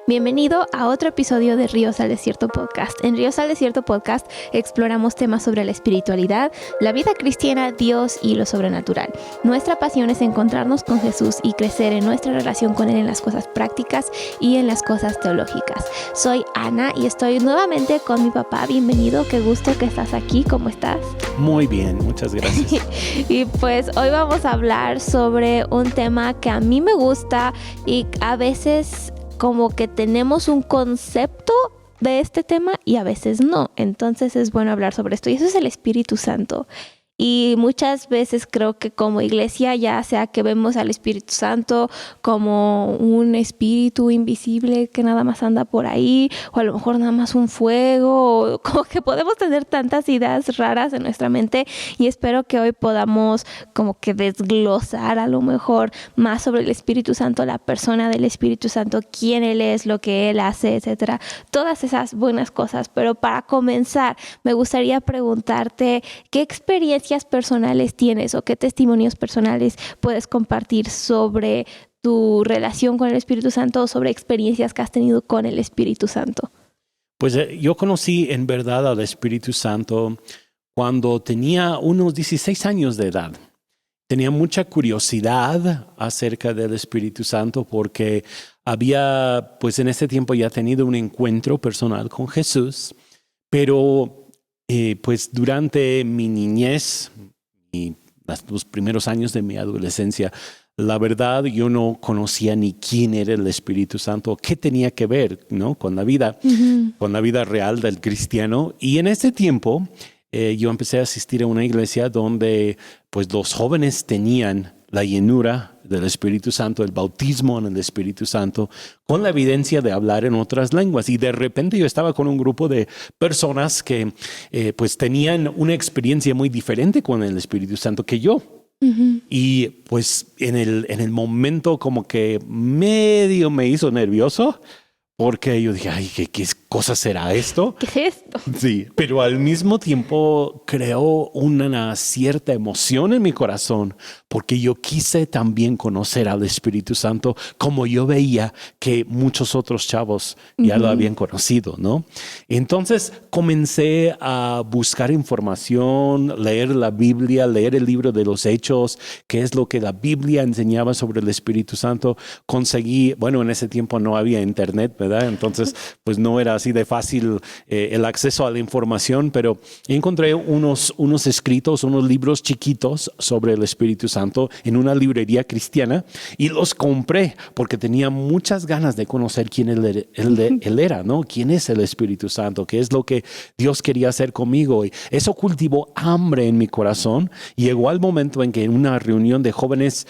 Bienvenido a otro episodio de Ríos al Desierto Podcast. En Ríos al Desierto Podcast exploramos temas sobre la espiritualidad, la vida cristiana, Dios y lo sobrenatural. Nuestra pasión es encontrarnos con Jesús y crecer en nuestra relación con Él en las cosas prácticas y en las cosas teológicas. Soy Ana y estoy nuevamente con mi papá. Bienvenido, qué gusto que estás aquí. ¿Cómo estás? Muy bien, muchas gracias. Y pues hoy vamos a hablar sobre un tema que a mí me gusta y a veces como que tenemos un concepto de este tema y a veces no. Entonces es bueno hablar sobre esto. Y eso es el Espíritu Santo. Y muchas veces creo que como iglesia, ya sea que vemos al Espíritu Santo como un espíritu invisible que nada más anda por ahí, o a lo mejor nada más un fuego, o como que podemos tener tantas ideas raras en nuestra mente, y espero que hoy podamos como que desglosar a lo mejor más sobre el Espíritu Santo, la persona del Espíritu Santo, quién Él es, lo que Él hace, etcétera, todas esas buenas cosas. Pero para comenzar, me gustaría preguntarte, ¿qué experiencias personales tienes o qué testimonios personales puedes compartir sobre tu relación con el Espíritu Santo o sobre experiencias que has tenido con el Espíritu Santo? Pues yo conocí en verdad al Espíritu Santo cuando tenía unos 16 años de edad. Tenía mucha curiosidad acerca del Espíritu Santo porque había, pues en ese tiempo ya tenido un encuentro personal con Jesús, pero pues durante mi niñez y los primeros años de mi adolescencia, la verdad yo no conocía ni quién era el Espíritu Santo, qué tenía que ver, ¿no? con la vida real del cristiano. Y en ese tiempo yo empecé a asistir a una iglesia donde pues los jóvenes tenían la llenura del Espíritu Santo, el bautismo en el Espíritu Santo, con la evidencia de hablar en otras lenguas. Y de repente yo estaba con un grupo de personas que pues tenían una experiencia muy diferente con el Espíritu Santo que yo. Y pues en el momento como que medio me hizo nervioso, porque yo dije, ay, ¿qué cosa será esto? ¿Qué es esto? Sí, pero al mismo tiempo creó una cierta emoción en mi corazón, porque yo quise también conocer al Espíritu Santo como yo veía que muchos otros chavos ya lo habían conocido, ¿no? Entonces comencé a buscar información, leer la Biblia, leer el libro de los Hechos, qué es lo que la Biblia enseñaba sobre el Espíritu Santo. Conseguí, bueno, en ese tiempo no había internet, ¿verdad? Entonces, pues no era así de fácil el acceso a la información, pero encontré unos escritos, unos libros chiquitos sobre el Espíritu Santo en una librería cristiana y los compré porque tenía muchas ganas de conocer quién él era, ¿no? ¿Quién es el Espíritu Santo? ¿Qué es lo que Dios quería hacer conmigo? Y eso cultivó hambre en mi corazón. Y llegó al momento en que en una reunión de jóvenes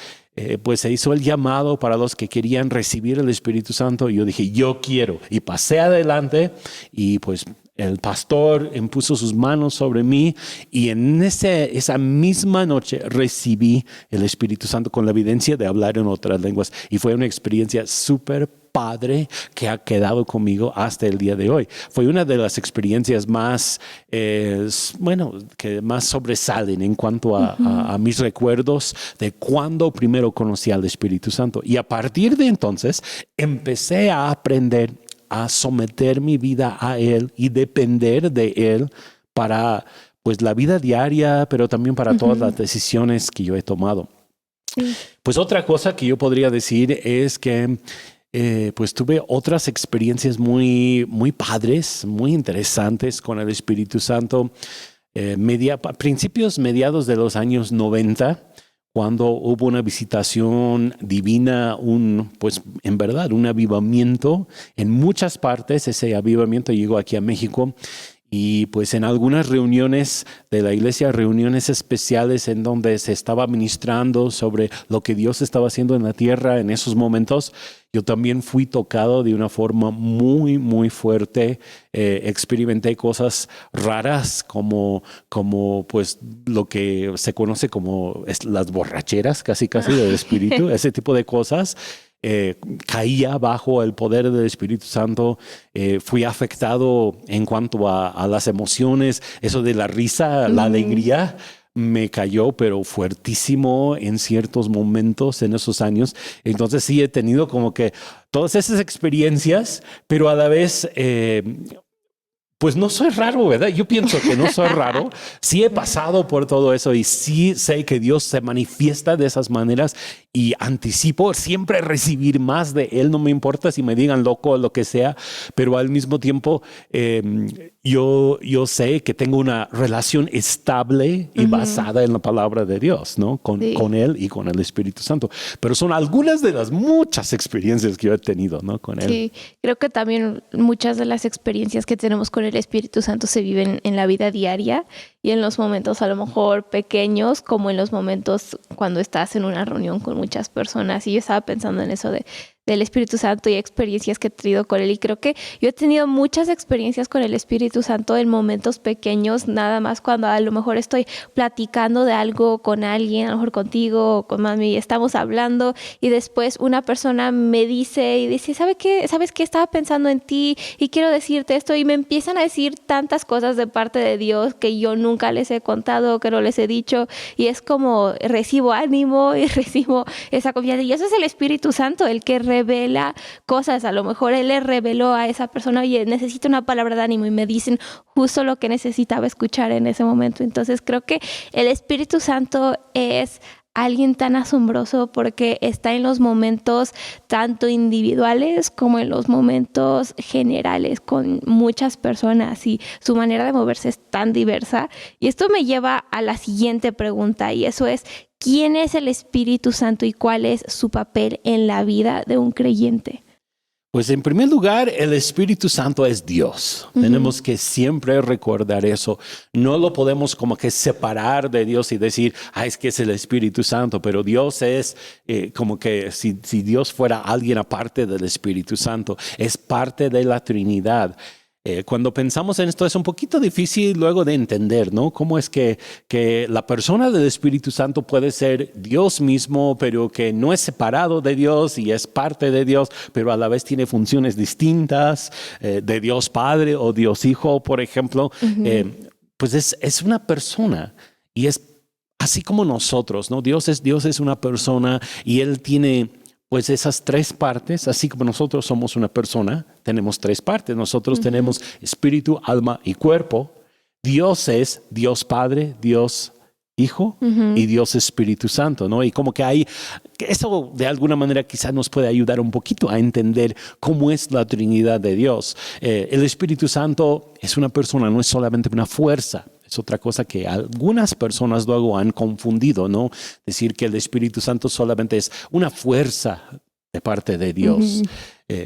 pues se hizo el llamado para los que querían recibir el Espíritu Santo. Y yo dije, yo quiero. Y pasé adelante y pues el pastor impuso sus manos sobre mí y en esa misma noche recibí el Espíritu Santo con la evidencia de hablar en otras lenguas. Y fue una experiencia súper padre que ha quedado conmigo hasta el día de hoy. Fue una de las experiencias más, que más sobresalen en cuanto a mis recuerdos de cuando primero conocí al Espíritu Santo. Y a partir de entonces empecé a aprender a someter mi vida a Él y depender de Él para pues la vida diaria, pero también para todas las decisiones que yo he tomado. Sí. Pues otra cosa que yo podría decir es que pues tuve otras experiencias muy, muy padres, muy interesantes con el Espíritu Santo. Mediados de los años 90, cuando hubo una visitación divina, pues en verdad un avivamiento en muchas partes. Ese avivamiento llegó aquí a México. Y pues en algunas reuniones de la iglesia, reuniones especiales en donde se estaba ministrando sobre lo que Dios estaba haciendo en la tierra en esos momentos, yo también fui tocado de una forma muy, muy fuerte. Experimenté cosas raras como pues lo que se conoce como las borracheras casi del espíritu, ese tipo de cosas. Caía bajo el poder del Espíritu Santo. Fui afectado en cuanto a las emociones, eso de la risa, la alegría. me cayó, pero fuertísimo en ciertos momentos en esos años. Entonces sí he tenido como que todas esas experiencias, pero a la vez... pues no soy raro, ¿verdad? Yo pienso que no soy raro. Sí he pasado por todo eso y sí sé que Dios se manifiesta de esas maneras y anticipo siempre recibir más de Él. No me importa si me digan loco o lo que sea, pero al mismo tiempo yo sé que tengo una relación estable y basada en la palabra de Dios, ¿no? Con Él y con el Espíritu Santo. Pero son algunas de las muchas experiencias que yo he tenido, ¿no? Con Él. Sí, creo que también muchas de las experiencias que tenemos con el Espíritu Santo se viven en la vida diaria y en los momentos a lo mejor pequeños, como en los momentos cuando estás en una reunión con muchas personas. Y yo estaba pensando en eso del Espíritu Santo y experiencias que he tenido con él. Y creo que yo he tenido muchas experiencias con el Espíritu Santo en momentos pequeños, nada más cuando a lo mejor estoy platicando de algo con alguien, a lo mejor contigo o con mami, estamos hablando y después una persona me dice, ¿sabes qué? Estaba pensando en ti y quiero decirte esto, y me empiezan a decir tantas cosas de parte de Dios que yo nunca les he contado, que no les he dicho, y es como recibo ánimo y recibo esa confianza. Y eso es el Espíritu Santo, el que revela cosas. A lo mejor Él le reveló a esa persona, oye, necesito una palabra de ánimo, y me dicen justo lo que necesitaba escuchar en ese momento. Entonces creo que el Espíritu Santo es alguien tan asombroso porque está en los momentos tanto individuales como en los momentos generales con muchas personas, y su manera de moverse es tan diversa. Y esto me lleva a la siguiente pregunta, y eso es: ¿quién es el Espíritu Santo y cuál es su papel en la vida de un creyente? Pues en primer lugar, el Espíritu Santo es Dios. Tenemos que siempre recordar eso. No lo podemos como que separar de Dios y decir, es que es el Espíritu Santo, pero Dios es como que si Dios fuera alguien aparte del Espíritu Santo, es parte de la Trinidad. Cuando pensamos en esto es un poquito difícil luego de entender, ¿no? Cómo es que la persona del Espíritu Santo puede ser Dios mismo, pero que no es separado de Dios y es parte de Dios, pero a la vez tiene funciones distintas, de Dios Padre o Dios Hijo, por ejemplo. Pues es una persona y es así como nosotros, ¿no? Dios es una persona y Él tiene... pues esas tres partes, así como nosotros somos una persona, tenemos tres partes. Nosotros tenemos espíritu, alma y cuerpo. Dios es Dios Padre, Dios Hijo y Dios Espíritu Santo, ¿no? Y como que eso de alguna manera quizás nos puede ayudar un poquito a entender cómo es la Trinidad de Dios. El Espíritu Santo es una persona, no es solamente una fuerza. Es otra cosa que algunas personas luego han confundido, ¿no? Decir que el Espíritu Santo solamente es una fuerza de parte de Dios.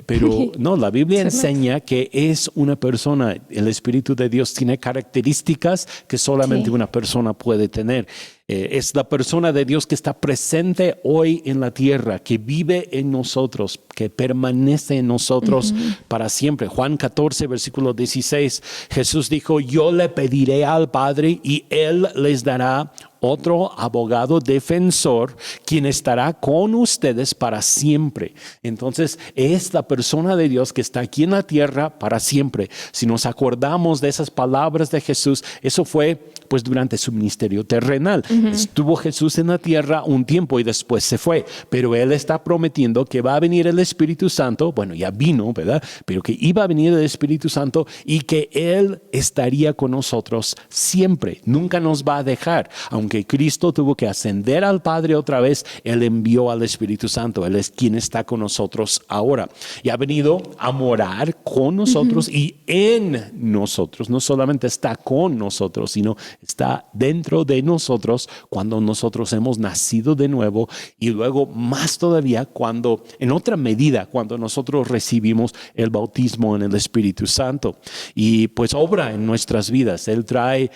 Pero no, la Biblia enseña que es una persona. El Espíritu de Dios tiene características que solamente una persona puede tener. Es la persona de Dios que está presente hoy en la tierra, que vive en nosotros, que permanece en nosotros para siempre. Juan 14, versículo 16, Jesús dijo, yo le pediré al Padre y Él les dará otro abogado defensor, quien estará con ustedes para siempre. Entonces, es la persona de Dios que está aquí en la tierra para siempre. Si nos acordamos de esas palabras de Jesús, eso fue pues durante su ministerio terrenal. Estuvo Jesús en la tierra un tiempo y después se fue, pero Él está prometiendo que va a venir el Espíritu Santo. Bueno, ya vino, ¿verdad? Pero que iba a venir el Espíritu Santo y que Él estaría con nosotros siempre. Nunca nos va a dejar. Aunque Cristo tuvo que ascender al Padre otra vez, Él envió al Espíritu Santo. Él es quien está con nosotros ahora. Y ha venido a morar con nosotros y en nosotros. No solamente está con nosotros, sino está dentro de nosotros cuando nosotros hemos nacido de nuevo, y luego más todavía cuando, en otra medida, cuando nosotros recibimos el bautismo en el Espíritu Santo. Y pues obra en nuestras vidas. Él trae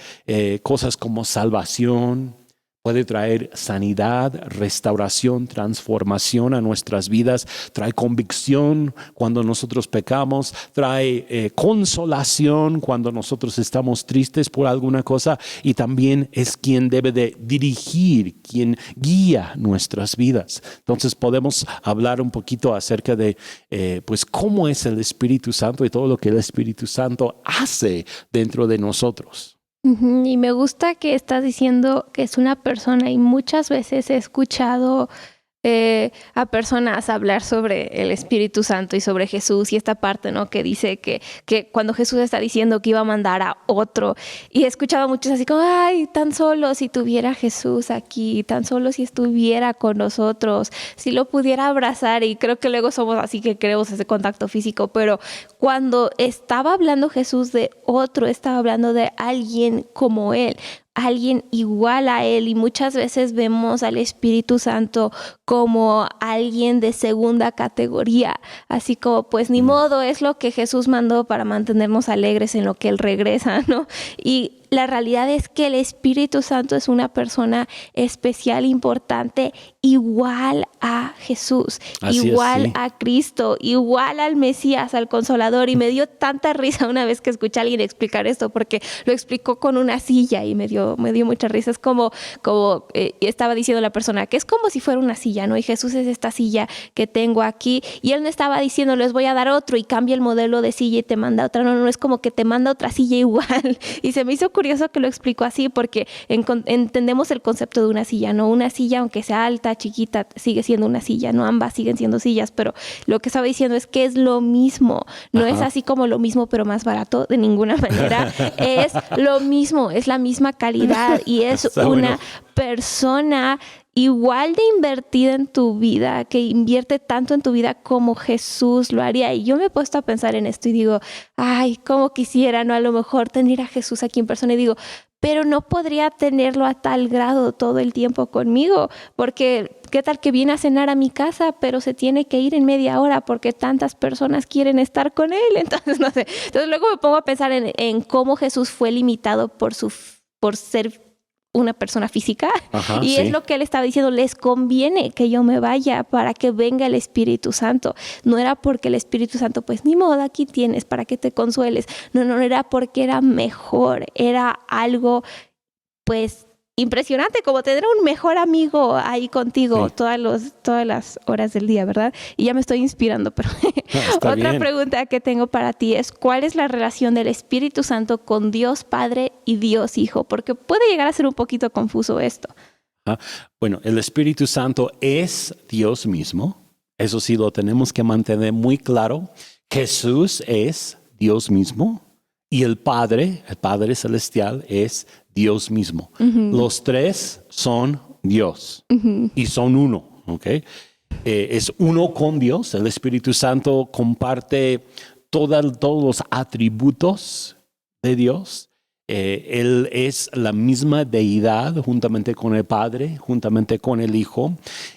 cosas como salvación, puede traer sanidad, restauración, transformación a nuestras vidas, trae convicción cuando nosotros pecamos, trae consolación cuando nosotros estamos tristes por alguna cosa, y también es quien debe de dirigir, quien guía nuestras vidas. Entonces podemos hablar un poquito acerca de pues cómo es el Espíritu Santo y todo lo que el Espíritu Santo hace dentro de nosotros. Ujú. Y me gusta que estás diciendo que es una persona, y muchas veces he escuchado a personas hablar sobre el Espíritu Santo y sobre Jesús y esta parte, ¿no? Que dice que cuando Jesús está diciendo que iba a mandar a otro, y he escuchado a muchos así como, ay, tan solo si tuviera Jesús aquí, tan solo si estuviera con nosotros, si lo pudiera abrazar, y creo que luego somos así que queremos ese contacto físico, pero cuando estaba hablando Jesús de otro, estaba hablando de alguien como Él, alguien igual a Él, y muchas veces vemos al Espíritu Santo como alguien de segunda categoría, así como pues ni modo, es lo que Jesús mandó para mantenernos alegres en lo que Él regresa, ¿no? Y la realidad es que el Espíritu Santo es una persona especial, importante, igual a Jesús, Así igual es, sí. a Cristo, igual al Mesías, al Consolador. Y me dio tanta risa una vez que escuché a alguien explicar esto, porque lo explicó con una silla y me dio mucha risa. Es como estaba diciendo la persona, que es como si fuera una silla, ¿no? Y Jesús es esta silla que tengo aquí. Y Él no estaba diciendo, les voy a dar otro y cambia el modelo de silla y te manda otra. No, no, es como que te manda otra silla igual. Y se me hizo curioso que lo explicó así, porque entendemos el concepto de una silla, ¿no? Una silla, aunque sea alta, chiquita, sigue siendo una silla, ¿no? Ambas siguen siendo sillas, pero lo que estaba diciendo es que es lo mismo. No es así como lo mismo, pero más barato, de ninguna manera. Es lo mismo, es la misma calidad y es Está una bueno. persona igual de invertida en tu vida, que invierte tanto en tu vida como Jesús lo haría. Y yo me he puesto a pensar en esto y digo, ay, cómo quisiera, ¿no? A lo mejor tener a Jesús aquí en persona, y digo, pero no podría tenerlo a tal grado todo el tiempo conmigo, porque qué tal que viene a cenar a mi casa, pero se tiene que ir en media hora porque tantas personas quieren estar con él. Entonces, no sé. Entonces luego me pongo a pensar en cómo Jesús fue limitado por ser una persona física. Ajá, Y sí. es lo que él estaba diciendo, les conviene que yo me vaya para que venga el Espíritu Santo. No era porque el Espíritu Santo, pues ni modo, aquí tienes para que te consueles. No, no era porque era mejor, era algo pues impresionante, como tener un mejor amigo ahí contigo Sí. todas las horas del día, ¿verdad? Y ya me estoy inspirando, pero Está otra bien. pregunta que tengo para ti es, ¿cuál es la relación del Espíritu Santo con Dios Padre y Dios Hijo? Porque puede llegar a ser un poquito confuso esto. Bueno, el Espíritu Santo es Dios mismo. Eso sí lo tenemos que mantener muy claro. Jesús es Dios mismo y el Padre Celestial, es Dios mismo. Los tres son Dios y son uno, ¿ok? Es uno con Dios. El Espíritu Santo comparte todos los atributos de Dios. Él es la misma deidad juntamente con el Padre, juntamente con el Hijo.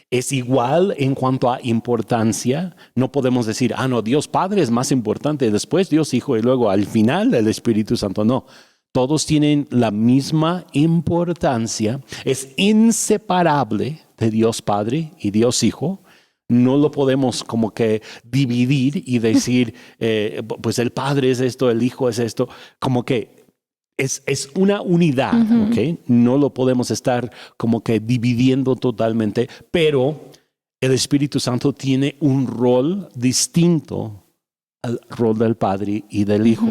Es igual en cuanto a importancia. No podemos decir, no, Dios Padre es más importante, después Dios Hijo y luego al final el Espíritu Santo. No, todos tienen la misma importancia. Es inseparable de Dios Padre y Dios Hijo. No lo podemos como que dividir y decir, pues el Padre es esto, el Hijo es esto, como que es una unidad, ¿ok? No lo podemos estar como que dividiendo totalmente, pero el Espíritu Santo tiene un rol distinto al rol del Padre y del Hijo.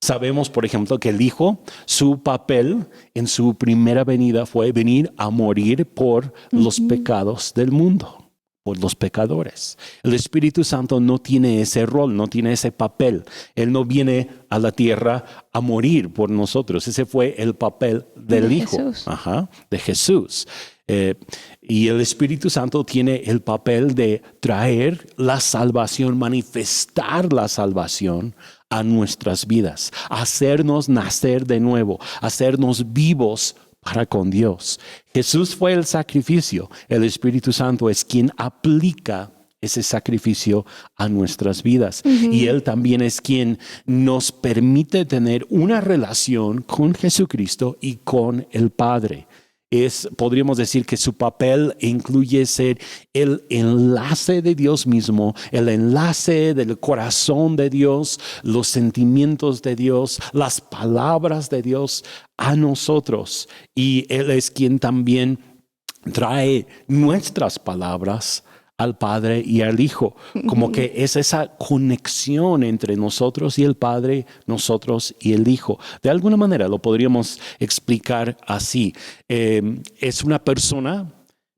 Sabemos, por ejemplo, que el Hijo, su papel en su primera venida fue venir a morir por los pecados del mundo, por los pecadores. El Espíritu Santo no tiene ese rol, no tiene ese papel. Él no viene a la tierra a morir por nosotros. Ese fue el papel del Hijo, de Jesús. Y el Espíritu Santo tiene el papel de traer la salvación, manifestar la salvación a nuestras vidas, hacernos nacer de nuevo, hacernos vivos para con Dios. Jesús fue el sacrificio. El Espíritu Santo es quien aplica ese sacrificio a nuestras vidas. Y Él también es quien nos permite tener una relación con Jesucristo y con el Padre. Podríamos decir que su papel incluye ser el enlace de Dios mismo, el enlace del corazón de Dios, los sentimientos de Dios, las palabras de Dios a nosotros. Y Él es quien también trae nuestras palabras al Padre y al Hijo. Como que es esa conexión entre nosotros y el Padre, nosotros y el Hijo. De alguna manera lo podríamos explicar así. Es una persona,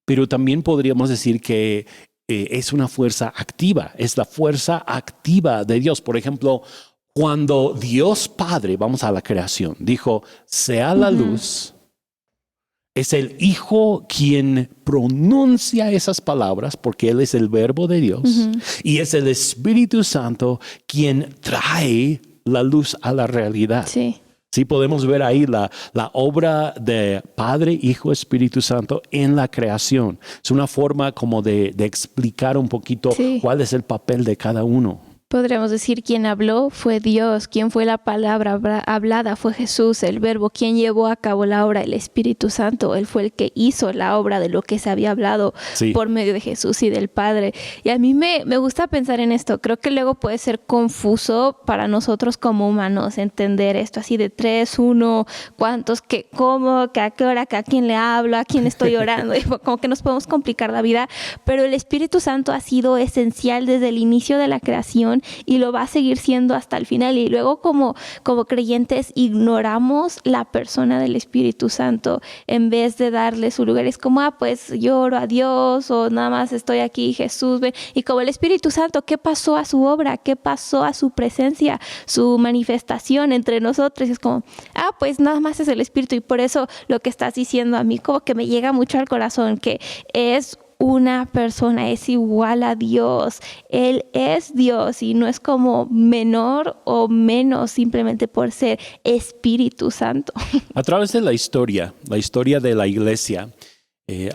pero también podríamos decir que es una fuerza activa, es la fuerza activa de Dios. Por ejemplo, cuando Dios Padre, vamos a la creación, dijo, sea la luz, es el Hijo quien pronuncia esas palabras porque Él es el verbo de Dios y es el Espíritu Santo quien trae la luz a la realidad. Sí. Sí, podemos ver ahí la obra de Padre, Hijo, Espíritu Santo en la creación. Es una forma como de explicar un poquito cuál es el papel de cada uno. Podríamos decir, quien habló fue Dios, quien fue la palabra hablada fue Jesús, el verbo, quien llevó a cabo la obra, el Espíritu Santo. Él fue el que hizo la obra de lo que se había hablado por medio de Jesús y del Padre. Y a mí me gusta pensar en esto. Creo que luego puede ser confuso para nosotros como humanos entender esto así de 3, 1, cuántos, qué, cómo, que a qué hora, que a quién le hablo, a quién estoy orando. Y como que nos podemos complicar la vida, pero el Espíritu Santo ha sido esencial desde el inicio de la creación y lo va a seguir siendo hasta el final. Y luego como creyentes ignoramos la persona del Espíritu Santo en vez de darle su lugar. Es como, pues yo oro a Dios o nada más estoy aquí, Jesús, ven. Y como el Espíritu Santo, ¿qué pasó a su obra? ¿Qué pasó a su presencia, su manifestación entre nosotros? Y es como, pues nada más es el Espíritu. Y por eso lo que estás diciendo a mí como que me llega mucho al corazón, que es una persona, es igual a Dios. Él es Dios y no es como menor o menos simplemente por ser Espíritu Santo. A través de la historia de la iglesia,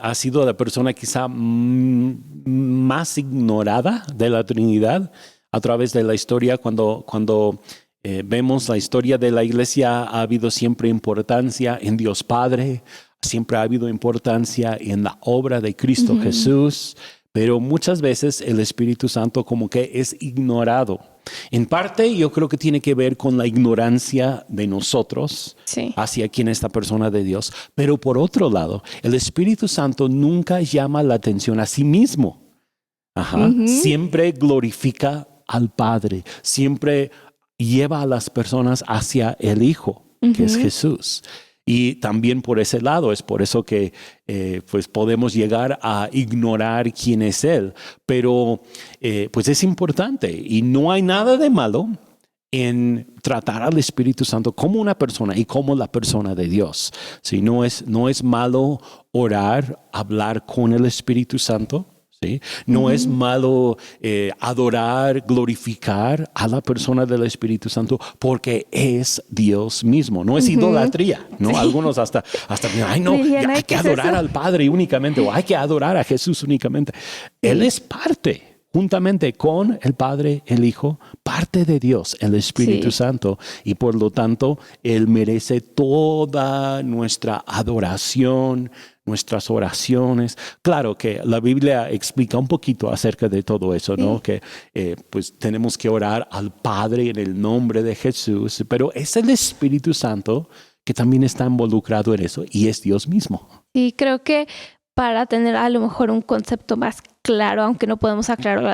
ha sido la persona quizá más ignorada de la Trinidad. A través de la historia, cuando vemos la historia de la iglesia, ha habido siempre importancia en Dios Padre, siempre ha habido importancia en la obra de Cristo Jesús, pero muchas veces el Espíritu Santo como que es ignorado. En parte yo creo que tiene que ver con la ignorancia de nosotros hacia quién es la persona de Dios, pero por otro lado, el Espíritu Santo nunca llama la atención a sí mismo. Siempre glorifica al Padre, siempre lleva a las personas hacia el Hijo, que es Jesús. Y también por ese lado, es por eso que pues podemos llegar a ignorar quién es Él. Pero pues es importante y no hay nada de malo en tratar al Espíritu Santo como una persona y como la persona de Dios. ¿Sí? No es malo orar, hablar con el Espíritu Santo. ¿Sí? No es malo adorar, glorificar a la persona del Espíritu Santo porque es Dios mismo. No es idolatría, ¿no? Sí. Algunos hasta hay que adorar al Padre únicamente o hay que adorar a Jesús únicamente. Él es parte, juntamente con el Padre, el Hijo, parte de Dios, el Espíritu Santo. Y por lo tanto, Él merece toda nuestra adoración, nuestras oraciones. Claro que la Biblia explica un poquito acerca de todo eso, ¿no? Que pues tenemos que orar al Padre en el nombre de Jesús, pero es el Espíritu Santo que también está involucrado en eso y es Dios mismo. Y creo que para tener a lo mejor un concepto más claro, aunque no podemos aclararlo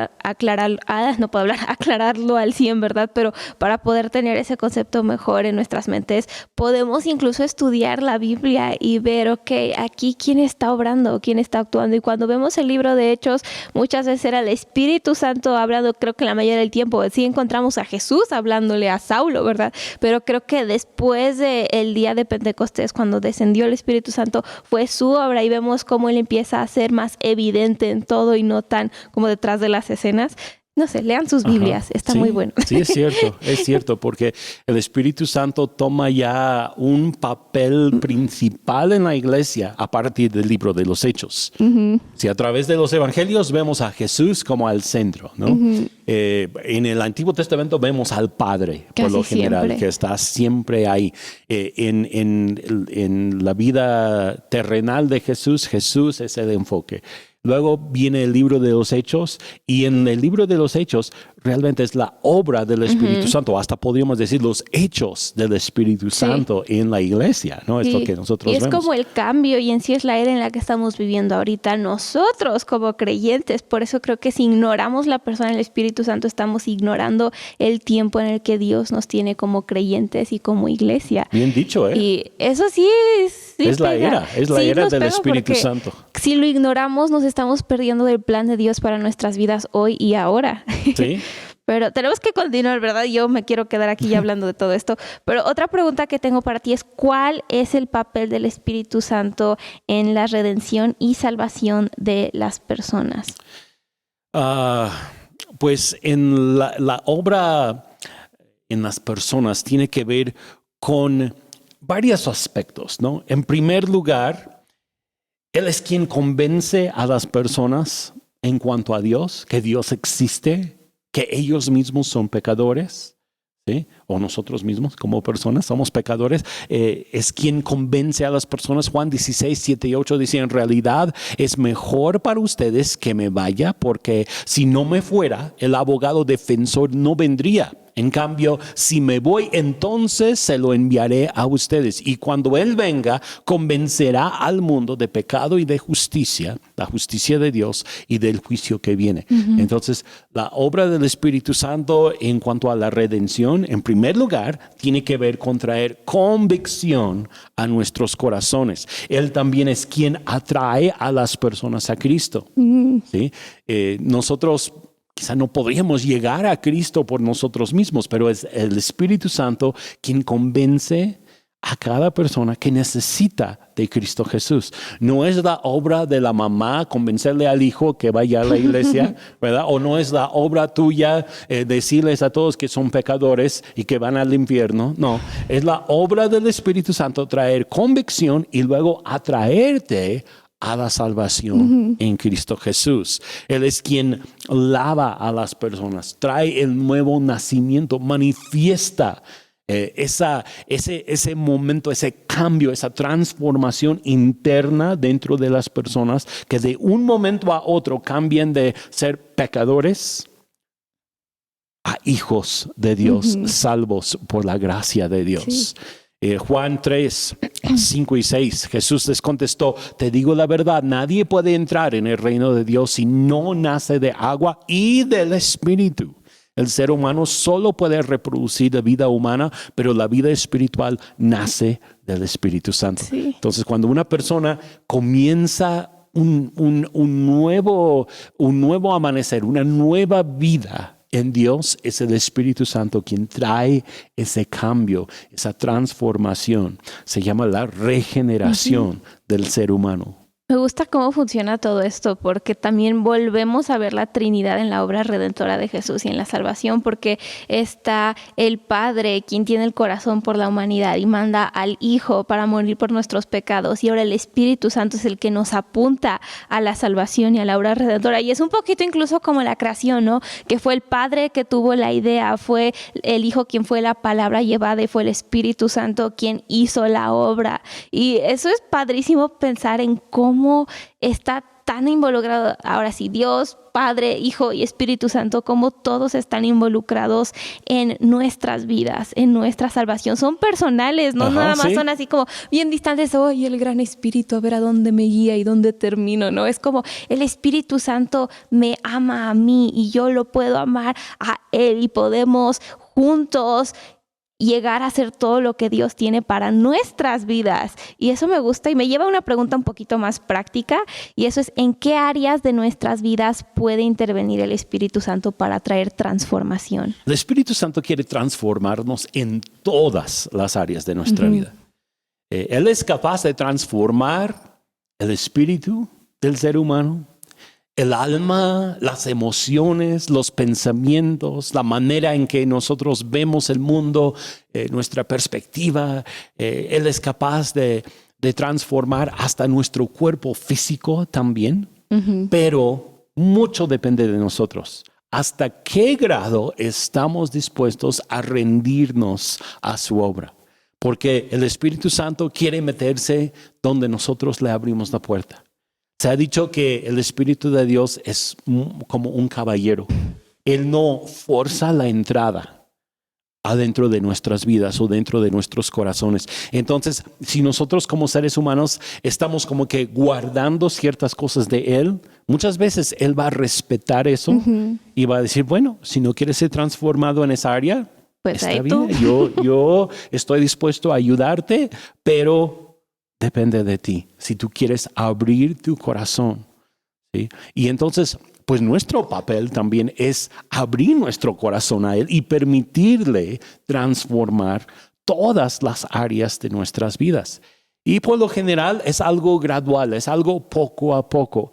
al 100, ¿verdad? Pero para poder tener ese concepto mejor en nuestras mentes, podemos incluso estudiar la Biblia y ver, aquí quién está obrando, quién está actuando. Y cuando vemos el libro de Hechos, muchas veces era el Espíritu Santo hablando. Creo que la mayoría del tiempo sí encontramos a Jesús hablándole a Saulo, ¿verdad? Pero creo que después del día de Pentecostés, cuando descendió el Espíritu Santo, fue su obra y vemos cómo Él empieza a ser más evidente en todo y no tan como detrás de las escenas. No sé, lean sus Biblias, está muy bueno. Sí, es cierto, porque el Espíritu Santo toma ya un papel principal en la iglesia a partir del libro de los Hechos. Si a través de los evangelios vemos a Jesús como al centro, ¿no? En el Antiguo Testamento vemos al Padre, por lo general, que está siempre ahí. En la vida terrenal de Jesús es el enfoque. Luego viene el libro de los Hechos, y en el libro de los Hechos realmente es la obra del Espíritu Santo. Hasta podríamos decir los hechos del Espíritu Santo en la iglesia, ¿no? Es lo que nosotros y es vemos. como el cambio, y en sí es la era en la que estamos viviendo ahorita nosotros como creyentes. Por eso creo que si ignoramos la persona del Espíritu Santo, estamos ignorando el tiempo en el que Dios nos tiene como creyentes y como iglesia. Bien dicho, ¿eh? Y eso sí es la era nos del pega Espíritu porque Santo. Si lo ignoramos, nos estamos perdiendo del plan de Dios para nuestras vidas hoy y ahora. Sí. Pero tenemos que continuar, ¿verdad? Yo me quiero quedar aquí ya hablando de todo esto. Pero otra pregunta que tengo para ti es, ¿cuál es el papel del Espíritu Santo en la redención y salvación de las personas? Pues en la obra en las personas tiene que ver con varios aspectos, ¿no? En primer lugar, Él es quien convence a las personas en cuanto a Dios, que Dios existe, que ellos mismos son pecadores, ¿sí? O nosotros mismos como personas somos pecadores. Es quien convence a las personas. Juan 16, 7 y 8 dice, en realidad es mejor para ustedes que me vaya, porque si no me fuera, el abogado defensor no vendría. En cambio, si me voy, entonces se lo enviaré a ustedes. Y cuando Él venga, convencerá al mundo de pecado y de justicia, la justicia de Dios y del juicio que viene. Entonces, la obra del Espíritu Santo en cuanto a la redención, en primer lugar, tiene que ver con traer convicción a nuestros corazones. Él también es quien atrae a las personas a Cristo. ¿Sí? Nosotros quizá no podríamos llegar a Cristo por nosotros mismos, pero es el Espíritu Santo quien convence a cada persona que necesita de Cristo Jesús. No es la obra de la mamá convencerle al hijo que vaya a la iglesia, ¿verdad? O no es la obra tuya decirles a todos que son pecadores y que van al infierno. No, es la obra del Espíritu Santo traer convicción y luego atraerte a la salvación en Cristo Jesús. Él es quien lava a las personas, trae el nuevo nacimiento, manifiesta ese momento, ese cambio, esa transformación interna dentro de las personas que de un momento a otro cambian de ser pecadores a hijos de Dios, salvos por la gracia de Dios. Sí. Juan 3, 5 y 6, Jesús les contestó, te digo la verdad, nadie puede entrar en el reino de Dios si no nace de agua y del Espíritu. El ser humano solo puede reproducir la vida humana, pero la vida espiritual nace del Espíritu Santo. Sí. Entonces, cuando una persona comienza un nuevo amanecer, una nueva vida en Dios, es el Espíritu Santo quien trae ese cambio, esa transformación. Se llama la regeneración del ser humano. Me gusta cómo funciona todo esto, porque también volvemos a ver la Trinidad en la obra redentora de Jesús y en la salvación, porque está el Padre, quien tiene el corazón por la humanidad y manda al Hijo para morir por nuestros pecados, y ahora el Espíritu Santo es el que nos apunta a la salvación y a la obra redentora. Y es un poquito incluso como la creación, ¿no? Que fue el Padre que tuvo la idea, fue el Hijo quien fue la palabra llevada y fue el Espíritu Santo quien hizo la obra. Y eso es padrísimo pensar en cómo está tan involucrado, ahora sí, Dios, Padre, Hijo y Espíritu Santo, cómo todos están involucrados en nuestras vidas, en nuestra salvación. Son personales, no nada más son así como bien distantes, oye, el gran Espíritu, a ver a dónde me guía y dónde termino, ¿no? Es como el Espíritu Santo me ama a mí y yo lo puedo amar a Él y podemos juntos llegar a hacer todo lo que Dios tiene para nuestras vidas. Y eso me gusta y me lleva a una pregunta un poquito más práctica, y eso es, ¿en qué áreas de nuestras vidas puede intervenir el Espíritu Santo para traer transformación? El Espíritu Santo quiere transformarnos en todas las áreas de nuestra vida. Él es capaz de transformar el espíritu del ser humano, el alma, las emociones, los pensamientos, la manera en que nosotros vemos el mundo, nuestra perspectiva. Él es capaz de transformar hasta nuestro cuerpo físico también, pero mucho depende de nosotros. ¿Hasta qué grado estamos dispuestos a rendirnos a su obra? Porque el Espíritu Santo quiere meterse donde nosotros le abrimos la puerta. Se ha dicho que el Espíritu de Dios es como un caballero. Él no forza la entrada adentro de nuestras vidas o dentro de nuestros corazones. Entonces, si nosotros como seres humanos estamos como que guardando ciertas cosas de Él, muchas veces Él va a respetar eso y va a decir, bueno, si no quieres ser transformado en esa área, pues está bien, yo estoy dispuesto a ayudarte, pero depende de ti. Si tú quieres abrir tu corazón, ¿sí? Y entonces, pues nuestro papel también es abrir nuestro corazón a Él y permitirle transformar todas las áreas de nuestras vidas. Y por lo general es algo gradual, es algo poco a poco.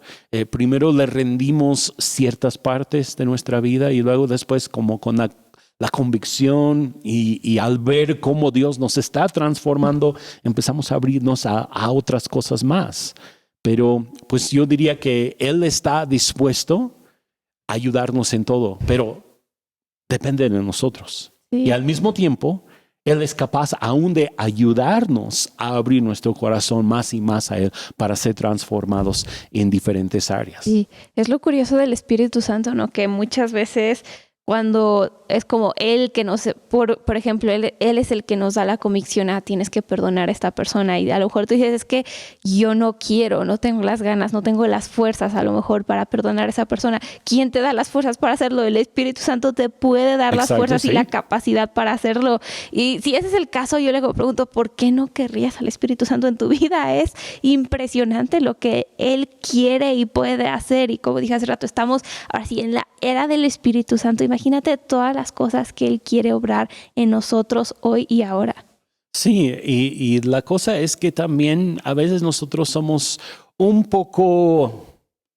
Primero le rendimos ciertas partes de nuestra vida y luego después como con la convicción y al ver cómo Dios nos está transformando, empezamos a abrirnos a otras cosas más. Pero pues yo diría que Él está dispuesto a ayudarnos en todo, pero depende de nosotros. Sí. Y al mismo tiempo, Él es capaz aún de ayudarnos a abrir nuestro corazón más y más a Él para ser transformados en diferentes áreas. Sí, es lo curioso del Espíritu Santo, ¿no? Que muchas veces cuando es como Él que nos, por ejemplo, él es el que nos da la convicción, tienes que perdonar a esta persona. Y a lo mejor tú dices, es que yo no quiero, no tengo las ganas, no tengo las fuerzas a lo mejor para perdonar a esa persona. ¿Quién te da las fuerzas para hacerlo? El Espíritu Santo te puede dar las fuerzas, sí, y la capacidad para hacerlo. Y si ese es el caso, yo le pregunto, ¿por qué no querrías al Espíritu Santo en tu vida? Es impresionante lo que Él quiere y puede hacer. Y como dije hace rato, estamos ahora sí en la era del Espíritu Santo. Imagínate todas las cosas que Él quiere obrar en nosotros hoy y ahora. Sí, y la cosa es que también a veces nosotros somos un poco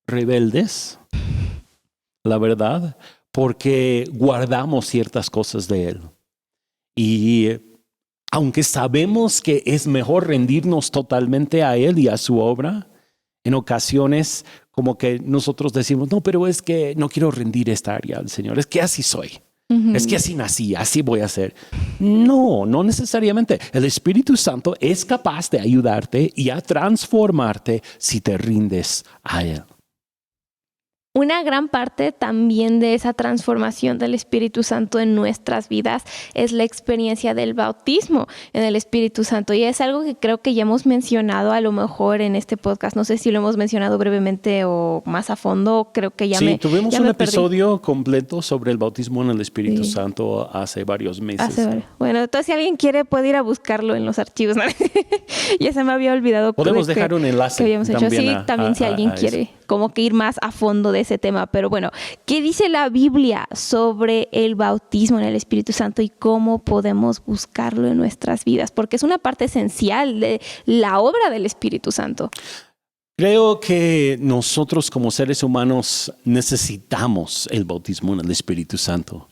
rebeldes, la verdad, porque guardamos ciertas cosas de Él. Y aunque sabemos que es mejor rendirnos totalmente a Él y a su obra, en ocasiones como que nosotros decimos, no, pero es que no quiero rendir esta área al Señor, es que así soy. Es que así nací, así voy a ser. No, no necesariamente. El Espíritu Santo es capaz de ayudarte y a transformarte si te rindes a Él. Una gran parte también de esa transformación del Espíritu Santo en nuestras vidas es la experiencia del bautismo en el Espíritu Santo. Y es algo que creo que ya hemos mencionado a lo mejor en este podcast. No sé si lo hemos mencionado brevemente o más a fondo. Creo que ya tuvimos un episodio completo sobre el bautismo en el Espíritu Santo hace varios meses. Bueno, entonces si alguien quiere puede ir a buscarlo en los archivos. Ya se me había olvidado. Podemos dejar un enlace. También si alguien quiere como que ir más a fondo de ese tema. Pero bueno, ¿qué dice la Biblia sobre el bautismo en el Espíritu Santo y cómo podemos buscarlo en nuestras vidas? Porque es una parte esencial de la obra del Espíritu Santo. Creo que nosotros como seres humanos necesitamos el bautismo en el Espíritu Santo.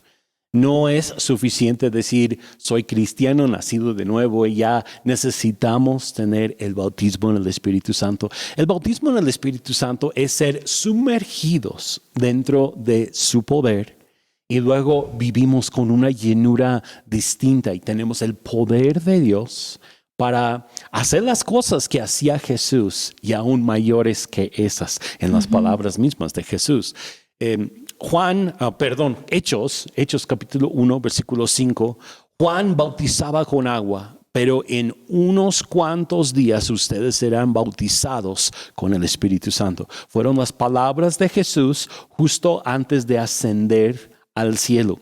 No es suficiente decir, soy cristiano, nacido de nuevo y ya necesitamos tener el bautismo en el Espíritu Santo. El bautismo en el Espíritu Santo es ser sumergidos dentro de su poder y luego vivimos con una llenura distinta y tenemos el poder de Dios para hacer las cosas que hacía Jesús y aún mayores que esas en las palabras mismas de Jesús. Hechos capítulo 1, versículo 5, Juan bautizaba con agua, pero en unos cuantos días ustedes serán bautizados con el Espíritu Santo. Fueron las palabras de Jesús justo antes de ascender al cielo.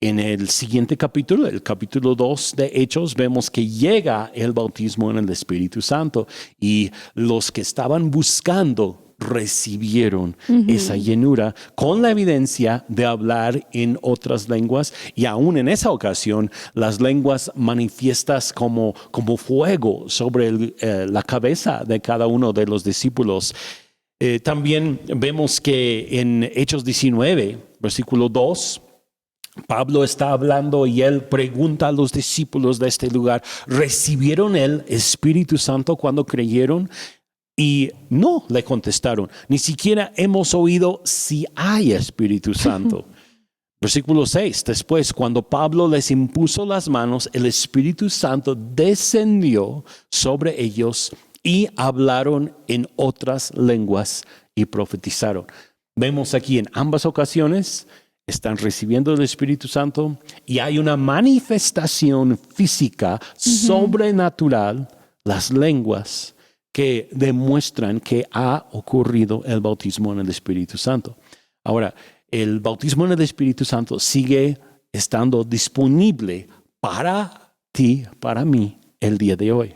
En el siguiente capítulo, el capítulo 2 de Hechos, vemos que llega el bautismo en el Espíritu Santo y los que estaban buscando recibieron esa llenura con la evidencia de hablar en otras lenguas y aún en esa ocasión las lenguas manifiestas como fuego sobre la cabeza de cada uno de los discípulos. También vemos que en Hechos 19, versículo 2, Pablo está hablando y él pregunta a los discípulos de este lugar, ¿recibieron el Espíritu Santo cuando creyeron? Y no le contestaron, ni siquiera hemos oído si hay Espíritu Santo. Versículo 6, después cuando Pablo les impuso las manos, el Espíritu Santo descendió sobre ellos y hablaron en otras lenguas y profetizaron. Vemos aquí en ambas ocasiones están recibiendo el Espíritu Santo y hay una manifestación física sobrenatural, las lenguas, que demuestran que ha ocurrido el bautismo en el Espíritu Santo. Ahora, el bautismo en el Espíritu Santo sigue estando disponible para ti, para mí, el día de hoy.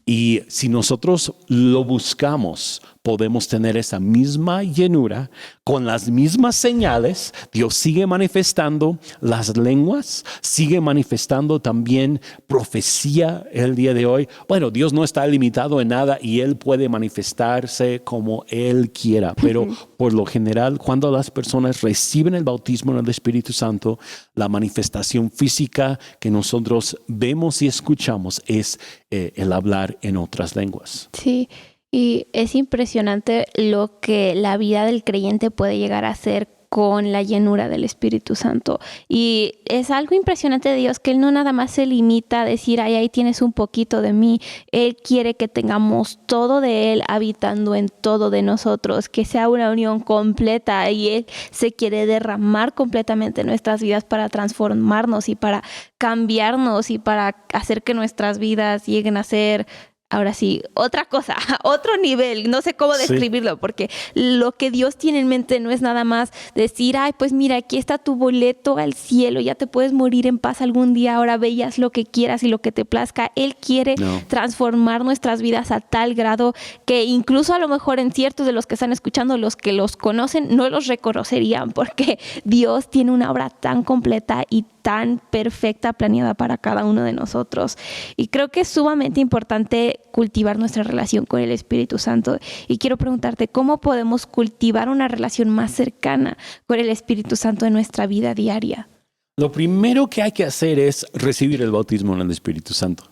Y si nosotros lo buscamos, podemos tener esa misma llenura con las mismas señales. Dios sigue manifestando las lenguas, sigue manifestando también profecía el día de hoy. Bueno, Dios no está limitado en nada y Él puede manifestarse como Él quiera. Pero por lo general, cuando las personas reciben el bautismo en el Espíritu Santo, la manifestación física que nosotros vemos y escuchamos es el hablar en otras lenguas. Sí, y es impresionante lo que la vida del creyente puede llegar a ser con la llenura del Espíritu Santo. Y es algo impresionante de Dios que Él no nada más se limita a decir, ay, ahí tienes un poquito de mí. Él quiere que tengamos todo de Él habitando en todo de nosotros, que sea una unión completa, y Él se quiere derramar completamente en nuestras vidas para transformarnos y para cambiarnos y para hacer que nuestras vidas lleguen a ser, ahora sí, otra cosa, otro nivel. No sé cómo describirlo, porque lo que Dios tiene en mente no es nada más decir, ay, pues mira, aquí está tu boleto al cielo, ya te puedes morir en paz algún día, ahora ve y haz lo que quieras y lo que te plazca. Él quiere transformar nuestras vidas a tal grado que incluso a lo mejor en ciertos de los que están escuchando, los que los conocen, no los reconocerían, porque Dios tiene una obra tan completa y tan perfecta planeada para cada uno de nosotros. Y creo que es sumamente importante cultivar nuestra relación con el Espíritu Santo. Y quiero preguntarte, ¿cómo podemos cultivar una relación más cercana con el Espíritu Santo en nuestra vida diaria? Lo primero que hay que hacer es recibir el bautismo en el Espíritu Santo.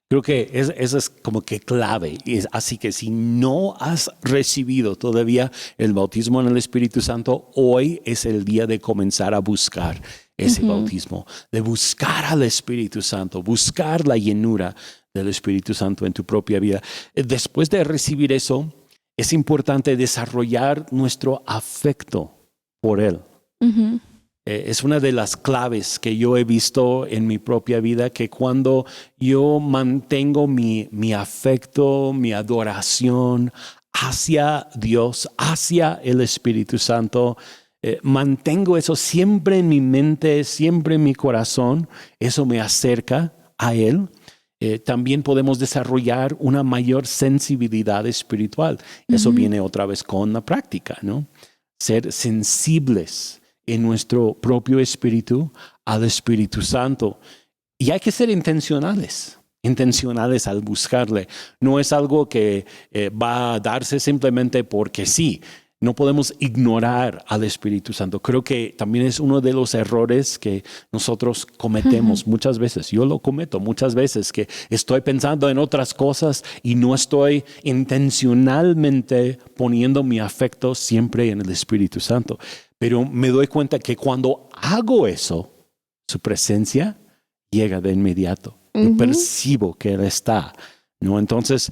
Creo que eso es como que clave. Así que si no has recibido todavía el bautismo en el Espíritu Santo, hoy es el día de comenzar a buscar ese bautismo, de buscar al Espíritu Santo, buscar la llenura del Espíritu Santo en tu propia vida. Después de recibir eso, es importante desarrollar nuestro afecto por Él. Es una de las claves que yo he visto en mi propia vida, que cuando yo mantengo mi afecto, mi adoración hacia Dios, hacia el Espíritu Santo, mantengo eso siempre en mi mente, siempre en mi corazón, eso me acerca a Él. También podemos desarrollar una mayor sensibilidad espiritual. Eso viene otra vez con la práctica, ¿no? Ser sensibles en nuestro propio espíritu al Espíritu Santo. Y hay que ser intencionales al buscarle. No es algo que va a darse simplemente porque sí. No podemos ignorar al Espíritu Santo. Creo que también es uno de los errores que nosotros cometemos muchas veces. Yo lo cometo muchas veces, que estoy pensando en otras cosas y no estoy intencionalmente poniendo mi afecto siempre en el Espíritu Santo. Pero me doy cuenta que cuando hago eso, su presencia llega de inmediato. Yo percibo que Él está, ¿no? Entonces,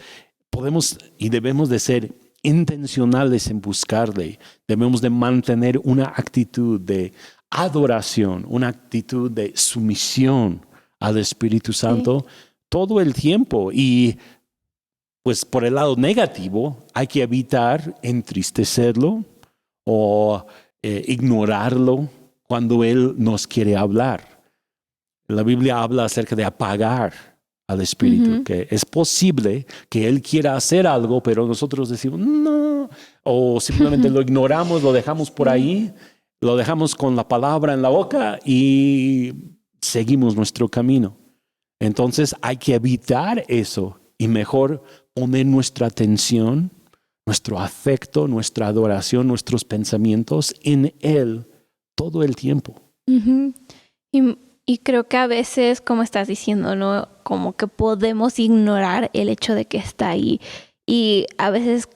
podemos y debemos de ser intencionales en buscarle. Debemos de mantener una actitud de adoración, una actitud de sumisión al Espíritu Santo todo el tiempo. Y pues por el lado negativo, hay que evitar entristecerlo o ignorarlo cuando Él nos quiere hablar. La Biblia habla acerca de apagar al Espíritu, que es posible que Él quiera hacer algo, pero nosotros decimos no, o simplemente lo ignoramos, lo dejamos por ahí, lo dejamos con la palabra en la boca y seguimos nuestro camino. Entonces hay que evitar eso y mejor poner nuestra atención, nuestro afecto, nuestra adoración, nuestros pensamientos en Él todo el tiempo. Y creo que a veces, como estás diciendo, ¿no? Como que podemos ignorar el hecho de que está ahí. Y a veces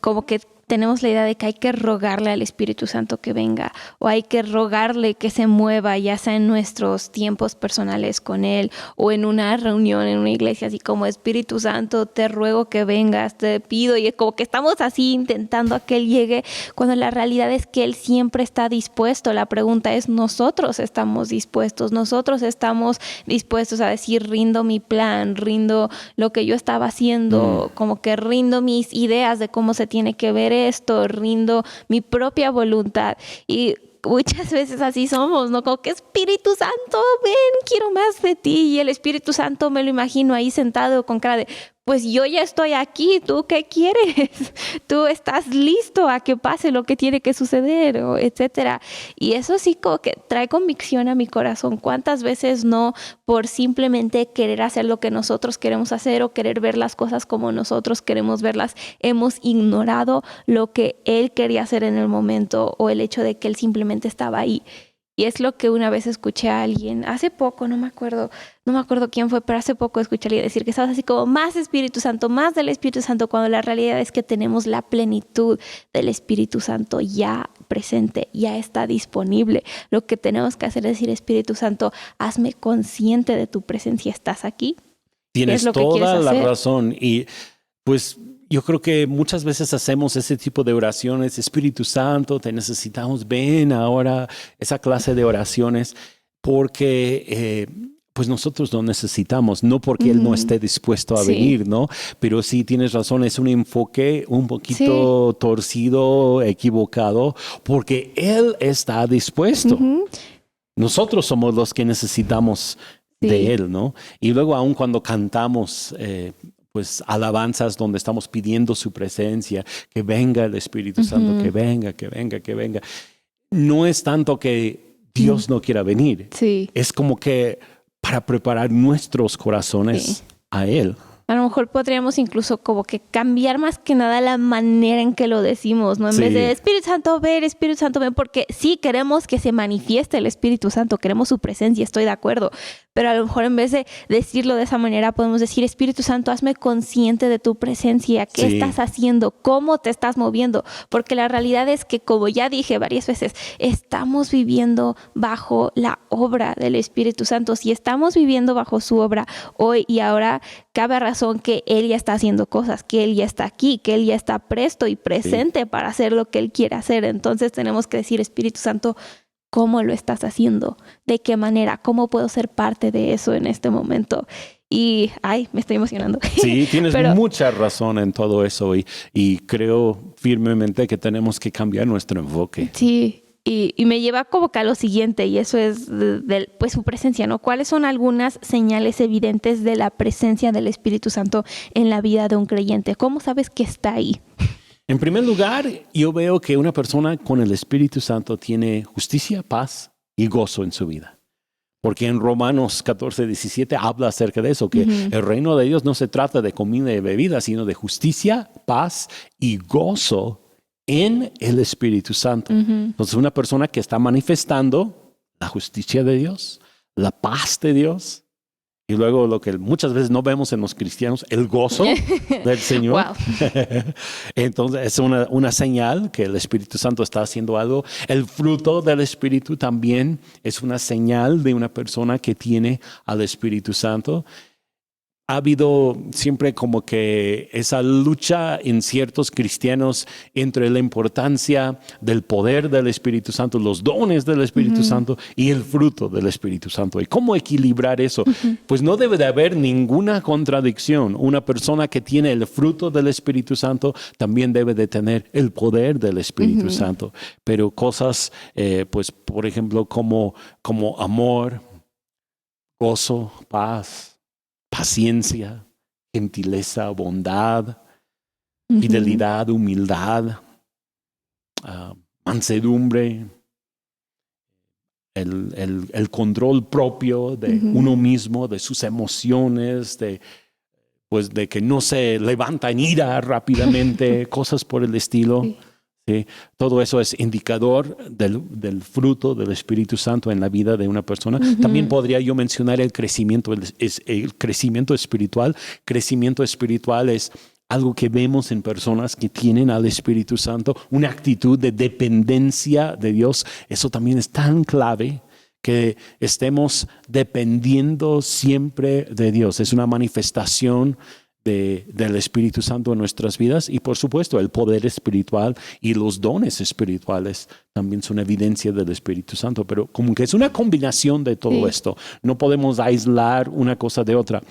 como que tenemos la idea de que hay que rogarle al Espíritu Santo que venga o hay que rogarle que se mueva, ya sea en nuestros tiempos personales con Él o en una reunión en una iglesia, así como Espíritu Santo, te ruego que vengas, te pido, y es como que estamos así intentando a que Él llegue, cuando la realidad es que Él siempre está dispuesto. La pregunta es, ¿nosotros estamos dispuestos? ¿Nosotros estamos dispuestos a decir, rindo mi plan, rindo lo que yo estaba haciendo, como que rindo mis ideas de cómo se tiene que ver esto, rindo mi propia voluntad? Y muchas veces así somos, ¿no? Como que Espíritu Santo, ven, quiero más de ti. Y el Espíritu Santo me lo imagino ahí sentado con cara de, pues yo ya estoy aquí, ¿tú qué quieres? Tú estás listo a que pase lo que tiene que suceder, o etcétera. Y eso sí como que trae convicción a mi corazón. ¿Cuántas veces no, por simplemente querer hacer lo que nosotros queremos hacer o querer ver las cosas como nosotros queremos verlas, hemos ignorado lo que Él quería hacer en el momento o el hecho de que Él simplemente estaba ahí? Y es lo que una vez escuché a alguien, hace poco, no me acuerdo quién fue, pero hace poco escuché a alguien decir que estabas así como más Espíritu Santo, más del Espíritu Santo, cuando la realidad es que tenemos la plenitud del Espíritu Santo ya presente, ya está disponible. Lo que tenemos que hacer es decir, Espíritu Santo, hazme consciente de tu presencia, ¿estás aquí? Tienes toda la razón. Y pues yo creo que muchas veces hacemos ese tipo de oraciones, Espíritu Santo, te necesitamos, ven ahora, esa clase de oraciones, porque pues nosotros lo necesitamos, no porque Él no esté dispuesto a venir, ¿no? Pero sí tienes razón, es un enfoque un poquito torcido, equivocado, porque Él está dispuesto. Nosotros somos los que necesitamos de Él, ¿no? Y luego aun cuando cantamos pues alabanzas donde estamos pidiendo su presencia, que venga el Espíritu Santo, que venga, que venga, que venga. No es tanto que Dios no quiera venir. Es como que para preparar nuestros corazones a Él. A lo mejor podríamos incluso como que cambiar más que nada la manera en que lo decimos, ¿no? En vez de Espíritu Santo, ven, porque sí queremos que se manifieste el Espíritu Santo, queremos su presencia, estoy de acuerdo. Pero a lo mejor en vez de decirlo de esa manera, podemos decir, Espíritu Santo, hazme consciente de tu presencia. ¿Qué estás haciendo? ¿Cómo te estás moviendo? Porque la realidad es que, como ya dije varias veces, estamos viviendo bajo la obra del Espíritu Santo. Si estamos viviendo bajo su obra hoy y ahora, cabe razón que Él ya está haciendo cosas, que Él ya está aquí, que Él ya está presto y presente para hacer lo que Él quiere hacer. Entonces tenemos que decir, Espíritu Santo, ¿cómo lo estás haciendo? ¿De qué manera? ¿Cómo puedo ser parte de eso en este momento? Y, me estoy emocionando. Sí, tienes mucha razón en todo eso y creo firmemente que tenemos que cambiar nuestro enfoque. Sí, y me lleva como que a lo siguiente, y eso es pues su presencia, ¿no? ¿Cuáles son algunas señales evidentes de la presencia del Espíritu Santo en la vida de un creyente? ¿Cómo sabes que está ahí? En primer lugar, yo veo que una persona con el Espíritu Santo tiene justicia, paz y gozo en su vida. Porque en Romanos 14:17 habla acerca de eso, que el reino de Dios no se trata de comida y bebida, sino de justicia, paz y gozo en el Espíritu Santo. Entonces, una persona que está manifestando la justicia de Dios, la paz de Dios, y luego lo que muchas veces no vemos en los cristianos, el gozo del Señor. Entonces es una señal que el Espíritu Santo está haciendo algo. El fruto del Espíritu también es una señal de una persona que tiene al Espíritu Santo. Ha habido siempre como que esa lucha en ciertos cristianos entre la importancia del poder del Espíritu Santo, los dones del Espíritu Santo y el fruto del Espíritu Santo. ¿Y cómo equilibrar eso? Pues no debe de haber ninguna contradicción. Una persona que tiene el fruto del Espíritu Santo también debe de tener el poder del Espíritu Santo. Pero cosas, pues por ejemplo, como amor, gozo, paz, paciencia, gentileza, bondad, fidelidad, humildad, mansedumbre, el control propio de uno mismo, de sus emociones, de que no se levanta en ira rápidamente, cosas por el estilo. ¿Sí? Todo eso es indicador del fruto del Espíritu Santo en la vida de una persona. También podría yo mencionar el crecimiento espiritual. Crecimiento espiritual es algo que vemos en personas que tienen al Espíritu Santo, una actitud de dependencia de Dios. Eso también es tan clave, que estemos dependiendo siempre de Dios. Es una manifestación del Espíritu Santo en nuestras vidas, y por supuesto el poder espiritual y los dones espirituales también son evidencia del Espíritu Santo, pero como que es una combinación de todo esto. No podemos aislar una cosa de otra.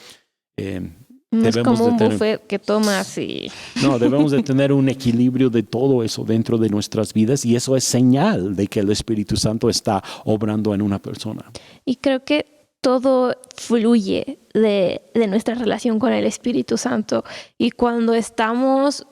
No es como un buffet que tomas y... No, debemos de tener un equilibrio de todo eso dentro de nuestras vidas, y eso es señal de que el Espíritu Santo está obrando en una persona. Y creo que todo fluye de nuestra relación con el Espíritu Santo, y cuando estamos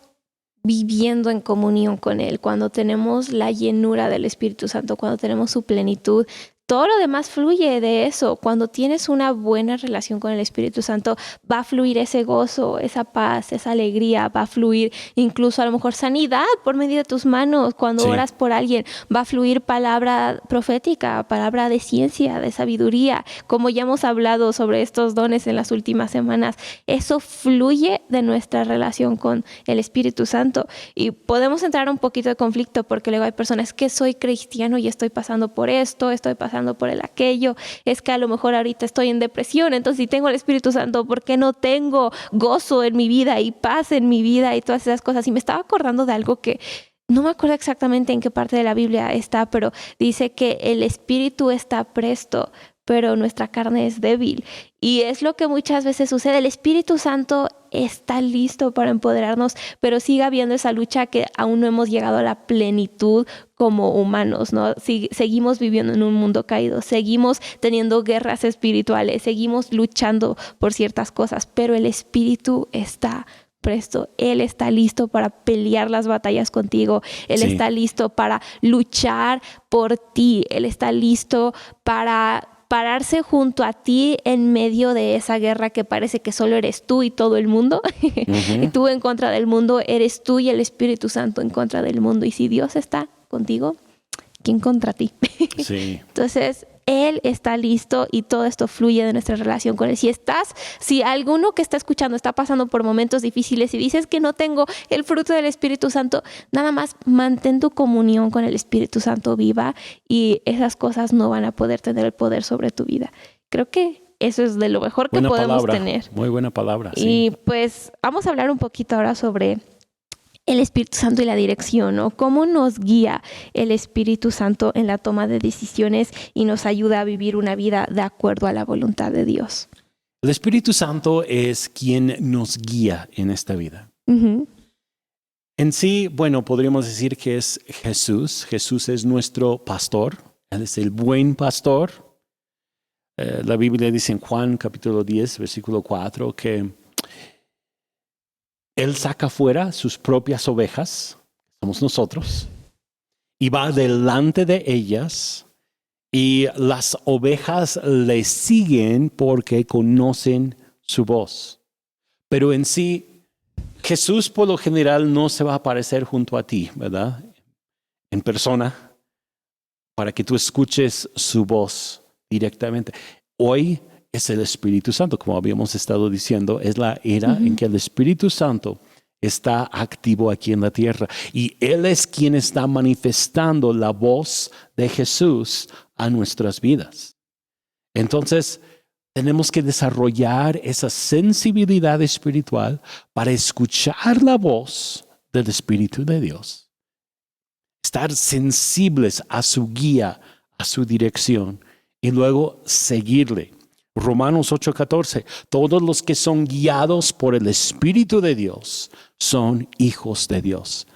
viviendo en comunión con Él, cuando tenemos la llenura del Espíritu Santo, cuando tenemos su plenitud, todo lo demás fluye de eso. Cuando tienes una buena relación con el Espíritu Santo, va a fluir ese gozo, esa paz, esa alegría, va a fluir incluso a lo mejor sanidad por medio de tus manos. Cuando oras por alguien, va a fluir palabra profética, palabra de ciencia, de sabiduría. Como ya hemos hablado sobre estos dones en las últimas semanas, eso fluye de nuestra relación con el Espíritu Santo. Y podemos entrar un poquito de conflicto, porque luego hay personas que soy cristiano y estoy pasando por esto, estoy pasando por el aquello, es que a lo mejor ahorita estoy en depresión, entonces si tengo el Espíritu Santo, ¿por qué no tengo gozo en mi vida y paz en mi vida y todas esas cosas? Y me estaba acordando de algo que no me acuerdo exactamente en qué parte de la Biblia está, pero dice que el Espíritu está presto, pero nuestra carne es débil. Y es lo que muchas veces sucede. El Espíritu Santo está listo para empoderarnos, pero sigue habiendo esa lucha que aún no hemos llegado a la plenitud como humanos, ¿no? Seguimos viviendo en un mundo caído, seguimos teniendo guerras espirituales, seguimos luchando por ciertas cosas, pero el Espíritu está presto. Él está listo para pelear las batallas contigo. Él está listo para luchar por ti. Él está listo para pararse junto a ti en medio de esa guerra que parece que solo eres tú y todo el mundo. Y tú en contra del mundo, eres tú y el Espíritu Santo en contra del mundo. Y si Dios está contigo, ¿quién contra ti? Entonces, Él está listo, y todo esto fluye de nuestra relación con Él. Si alguno que está escuchando está pasando por momentos difíciles y dices que no tengo el fruto del Espíritu Santo, nada más mantén tu comunión con el Espíritu Santo viva, y esas cosas no van a poder tener el poder sobre tu vida. Creo que eso es de lo mejor que podemos tener. Muy buena palabra. Y pues vamos a hablar un poquito ahora sobre el Espíritu Santo y la dirección, ¿no? ¿Cómo nos guía el Espíritu Santo en la toma de decisiones y nos ayuda a vivir una vida de acuerdo a la voluntad de Dios? El Espíritu Santo es quien nos guía en esta vida. En sí, bueno, podríamos decir que es Jesús. Jesús es nuestro pastor. Él es el buen pastor. La Biblia dice en Juan capítulo 10, versículo 4, que Él saca fuera sus propias ovejas, somos nosotros, y va delante de ellas, y las ovejas le siguen porque conocen su voz. Pero en sí, Jesús por lo general no se va a aparecer junto a ti, ¿verdad? En persona, para que tú escuches su voz directamente. Hoy es el Espíritu Santo, como habíamos estado diciendo, es la era en que el Espíritu Santo está activo aquí en la tierra, y Él es quien está manifestando la voz de Jesús a nuestras vidas. Entonces, tenemos que desarrollar esa sensibilidad espiritual para escuchar la voz del Espíritu de Dios. Estar sensibles a su guía, a su dirección, y luego seguirle. Romanos 8:14, todos los que son guiados por el Espíritu de Dios son hijos de Dios.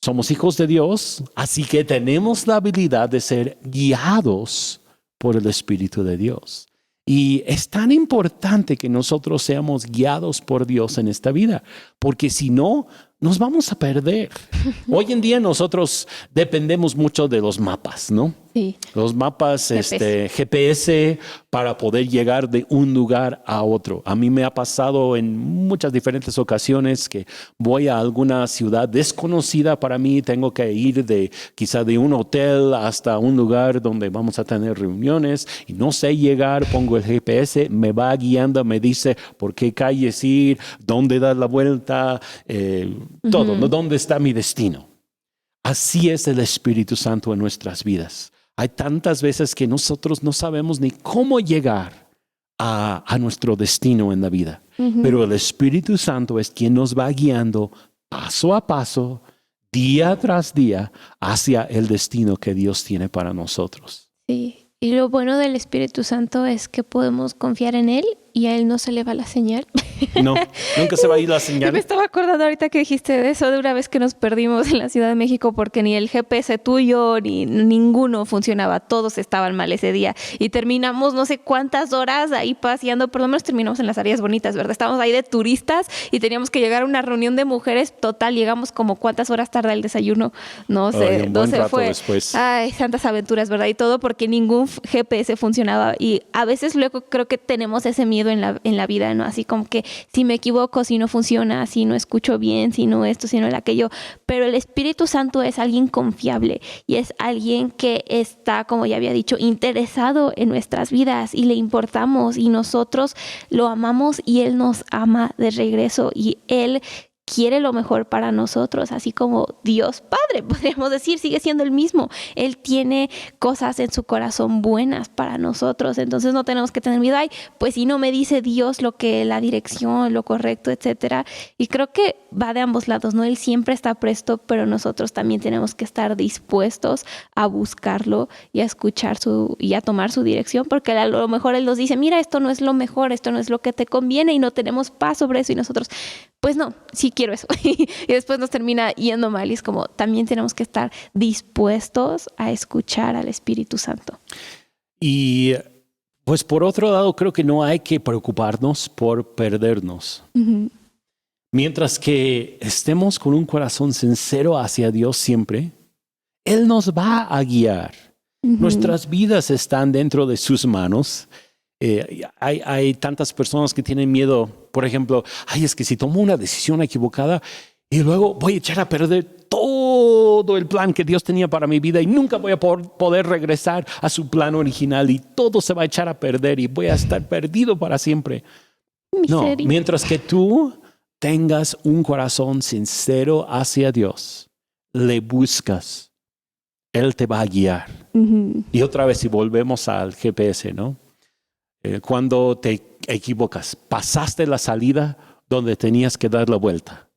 Somos hijos de Dios, así que tenemos la habilidad de ser guiados por el Espíritu de Dios. Y es tan importante que nosotros seamos guiados por Dios en esta vida, porque si no, nos vamos a perder. Hoy en día nosotros dependemos mucho de los mapas, ¿no? Sí. Los mapas, GPS. GPS para poder llegar de un lugar a otro. A mí me ha pasado en muchas diferentes ocasiones que voy a alguna ciudad desconocida para mí, tengo que ir quizá de un hotel hasta un lugar donde vamos a tener reuniones y no sé llegar, pongo el GPS, me va guiando, me dice por qué calles ir, dónde dar la vuelta, todo, ¿no? ¿Dónde está mi destino? Así es el Espíritu Santo en nuestras vidas. Hay tantas veces que nosotros no sabemos ni cómo llegar a nuestro destino en la vida. Pero el Espíritu Santo es quien nos va guiando paso a paso, día tras día, hacia el destino que Dios tiene para nosotros. Sí. Y lo bueno del Espíritu Santo es que podemos confiar en Él y a Él no se le va la señal. No, nunca se va a ir la Me señal. estaba acordando ahorita que dijiste de eso, de una vez que nos perdimos en la Ciudad de México porque ni el GPS tuyo ni ninguno funcionaba. Todos estaban mal ese día. Y terminamos no sé cuántas horas ahí paseando, por lo menos terminamos en las áreas bonitas, ¿verdad? Estábamos ahí de turistas y teníamos que llegar a una reunión de mujeres. Total, llegamos como cuántas horas tarda el desayuno. No sé, Un buen rato fue. después. Ay, santas aventuras, ¿verdad? Y todo porque ningún GPS funcionaba. Y a veces luego creo que tenemos ese miedo en la vida, ¿no? Así como que si me equivoco, si no funciona, si no escucho bien, si no esto, si no el aquello. Pero el Espíritu Santo es alguien confiable y es alguien que está, como ya había dicho, interesado en nuestras vidas y le importamos y nosotros lo amamos y Él nos ama de regreso y Él quiere lo mejor para nosotros, así como Dios Padre, podríamos decir, sigue siendo el mismo. Él tiene cosas en su corazón buenas para nosotros, entonces no tenemos que tener miedo, ay, pues si no me dice Dios lo que la dirección, lo correcto, etcétera. Y creo que va de ambos lados, ¿no? Él siempre está presto, pero nosotros también tenemos que estar dispuestos a buscarlo y a escuchar y a tomar su dirección, porque a lo mejor Él nos dice, mira, esto no es lo mejor, esto no es lo que te conviene y no tenemos paz sobre eso y nosotros, pues no, sí quiero eso. Y después nos termina yendo mal y es como también tenemos que estar dispuestos a escuchar al Espíritu Santo. Y pues por otro lado, creo que no hay que preocuparnos por perdernos. Mientras que estemos con un corazón sincero hacia Dios siempre, Él nos va a guiar. Nuestras vidas están dentro de sus manos. Hay tantas personas que tienen miedo, por ejemplo, ay, es que si tomo una decisión equivocada y luego voy a echar a perder todo el plan que Dios tenía para mi vida y nunca voy a poder regresar a su plan original y todo se va a echar a perder y voy a estar perdido para siempre. No, mientras que tú tengas un corazón sincero hacia Dios, le buscas, Él te va a guiar. Y otra vez, si volvemos al GPS, ¿no? Cuando te equivocas, pasaste la salida donde tenías que dar la vuelta.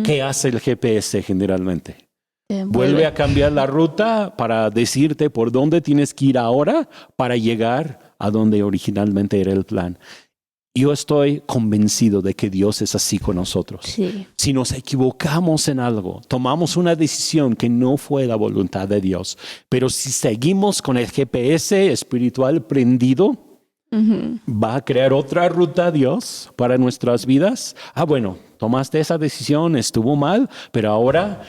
¿Qué hace el GPS generalmente? Vuelve a cambiar la ruta para decirte por dónde tienes que ir ahora para llegar a donde originalmente era el plan. Yo estoy convencido de que Dios es así con nosotros. Sí. Si nos equivocamos en algo, tomamos una decisión que no fue la voluntad de Dios, pero si seguimos con el GPS espiritual prendido, va a crear otra ruta Dios para nuestras vidas. Bueno, tomaste esa decisión, estuvo mal, pero ahora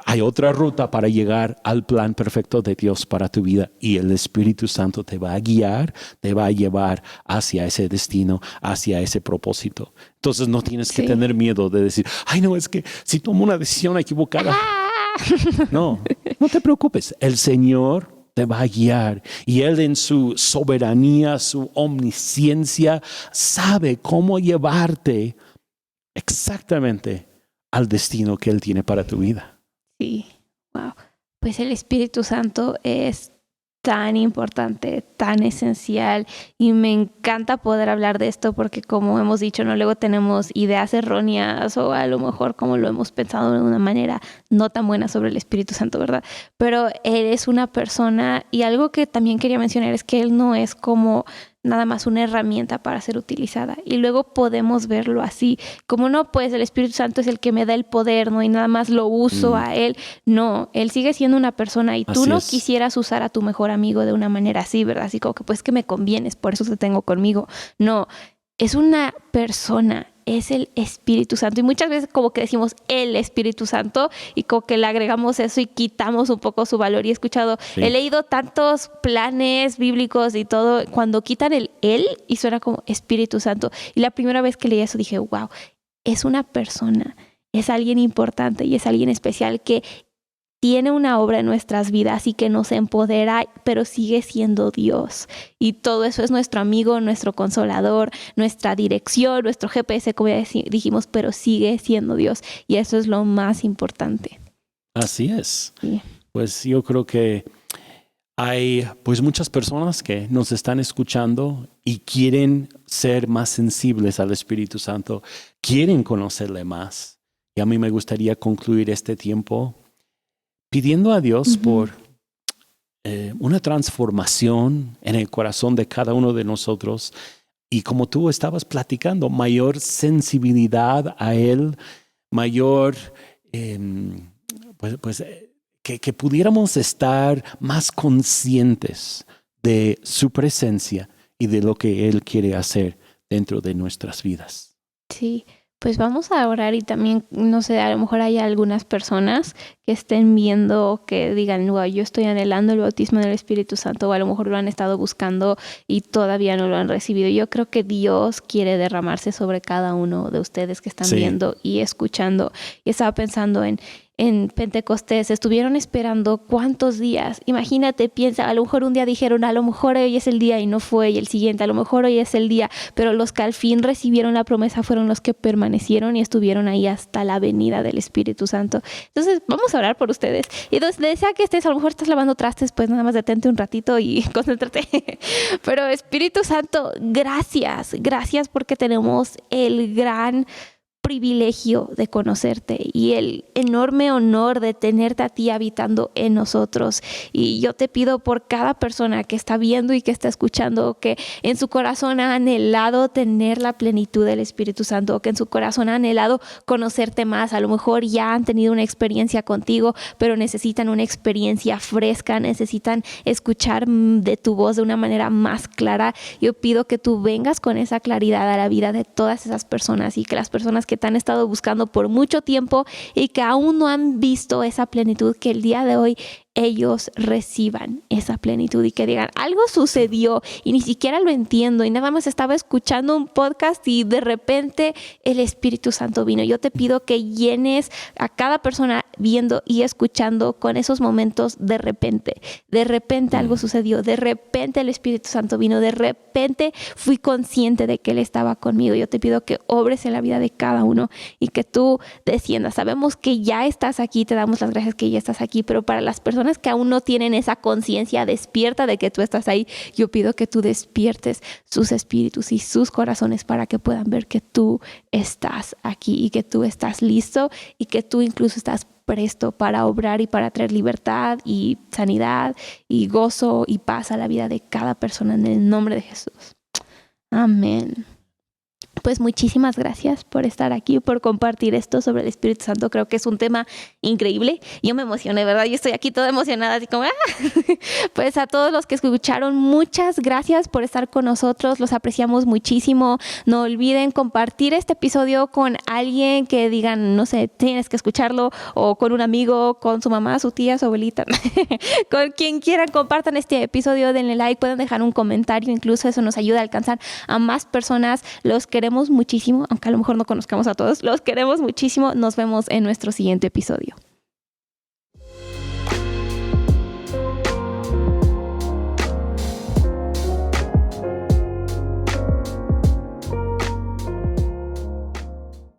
hay otra ruta para llegar al plan perfecto de Dios para tu vida y el Espíritu Santo te va a guiar, te va a llevar hacia ese destino, hacia ese propósito. Entonces no tienes que tener miedo de decir, ay no, es que si tomo una decisión equivocada. No te preocupes, el Señor te va a guiar y Él en su soberanía, su omnisciencia, sabe cómo llevarte exactamente al destino que Él tiene para tu vida. Sí, wow. Pues el Espíritu Santo es tan importante, tan esencial y me encanta poder hablar de esto porque como hemos dicho, no luego tenemos ideas erróneas o a lo mejor como lo hemos pensado de una manera no tan buena sobre el Espíritu Santo, ¿verdad? Pero Él es una persona y algo que también quería mencionar es que Él no es como nada más una herramienta para ser utilizada y luego podemos verlo así, como no, pues el Espíritu Santo es el que me da el poder, ¿no? Y nada más lo uso a Él, no, Él sigue siendo una persona y tú no quisieras usar a tu mejor amigo de una manera así, ¿verdad? Así como que pues que me convienes, por eso te tengo conmigo, no, es una persona, es el Espíritu Santo. Y muchas veces como que decimos el Espíritu Santo y como que le agregamos eso y quitamos un poco su valor. Y he escuchado, he leído tantos planes bíblicos y todo, cuando quitan el él y suena como Espíritu Santo. Y la primera vez que leí eso dije, wow, es una persona, es alguien importante y es alguien especial que tiene una obra en nuestras vidas y que nos empodera, pero sigue siendo Dios. Y todo eso es nuestro amigo, nuestro consolador, nuestra dirección, nuestro GPS, como ya dijimos, pero sigue siendo Dios. Y eso es lo más importante. Así es. Sí. Pues yo creo que hay pues muchas personas que nos están escuchando y quieren ser más sensibles al Espíritu Santo, quieren conocerle más. Y a mí me gustaría concluir este tiempo pidiendo a Dios por una transformación en el corazón de cada uno de nosotros y como tú estabas platicando, mayor sensibilidad a Él, mayor, que pudiéramos estar más conscientes de su presencia y de lo que Él quiere hacer dentro de nuestras vidas. Sí. Pues vamos a orar y también, no sé, a lo mejor hay algunas personas que estén viendo, que digan, wow, yo estoy anhelando el bautismo del Espíritu Santo, o a lo mejor lo han estado buscando y todavía no lo han recibido. Yo creo que Dios quiere derramarse sobre cada uno de ustedes que están viendo y escuchando. Y estaba pensando en Pentecostés, estuvieron esperando ¿cuántos días? Imagínate, piensa, a lo mejor un día dijeron, a lo mejor hoy es el día y no fue, y el siguiente, a lo mejor hoy es el día, pero los que al fin recibieron la promesa fueron los que permanecieron y estuvieron ahí hasta la venida del Espíritu Santo. Entonces, vamos a orar por ustedes. Y donde sea que estés, a lo mejor estás lavando trastes, pues nada más detente un ratito y concéntrate. Pero Espíritu Santo, gracias porque tenemos el gran privilegio de conocerte y el enorme honor de tenerte a ti habitando en nosotros. Y yo te pido por cada persona que está viendo y que está escuchando, que en su corazón ha anhelado tener la plenitud del Espíritu Santo, que en su corazón ha anhelado conocerte más. A lo mejor ya han tenido una experiencia contigo, pero necesitan una experiencia fresca, necesitan escuchar de tu voz de una manera más clara. Yo pido que tú vengas con esa claridad a la vida de todas esas personas y que las personas que te han estado buscando por mucho tiempo y que aún no han visto esa plenitud, que el día de hoy ellos reciban esa plenitud y que digan, algo sucedió y ni siquiera lo entiendo y nada más estaba escuchando un podcast y de repente el Espíritu Santo vino. Yo te pido que llenes a cada persona viendo y escuchando con esos momentos de repente algo sucedió, de repente el Espíritu Santo vino, de repente fui consciente de que Él estaba conmigo. Yo te pido que obres en la vida de cada uno y que tú desciendas. Sabemos que ya estás aquí, te damos las gracias que ya estás aquí, pero para las personas que aún no tienen esa conciencia despierta de que tú estás ahí, yo pido que tú despiertes sus espíritus y sus corazones para que puedan ver que tú estás aquí y que tú estás listo y que tú incluso estás presto para obrar y para traer libertad y sanidad y gozo y paz a la vida de cada persona en el nombre de Jesús. Amén. Pues muchísimas gracias por estar aquí, por compartir esto sobre el Espíritu Santo. Creo que es un tema increíble. Yo me emocioné, ¿verdad? Yo estoy aquí toda emocionada, así como... Pues a todos los que escucharon, muchas gracias por estar con nosotros. Los apreciamos muchísimo. No olviden compartir este episodio con alguien que digan, no sé, tienes que escucharlo, o con un amigo, con su mamá, su tía, su abuelita. Con quien quieran, compartan este episodio, denle like, pueden dejar un comentario. Incluso eso nos ayuda a alcanzar a más personas. Los queremos muchísimo, aunque a lo mejor no conozcamos a todos. Los queremos muchísimo. Nos vemos en nuestro siguiente episodio.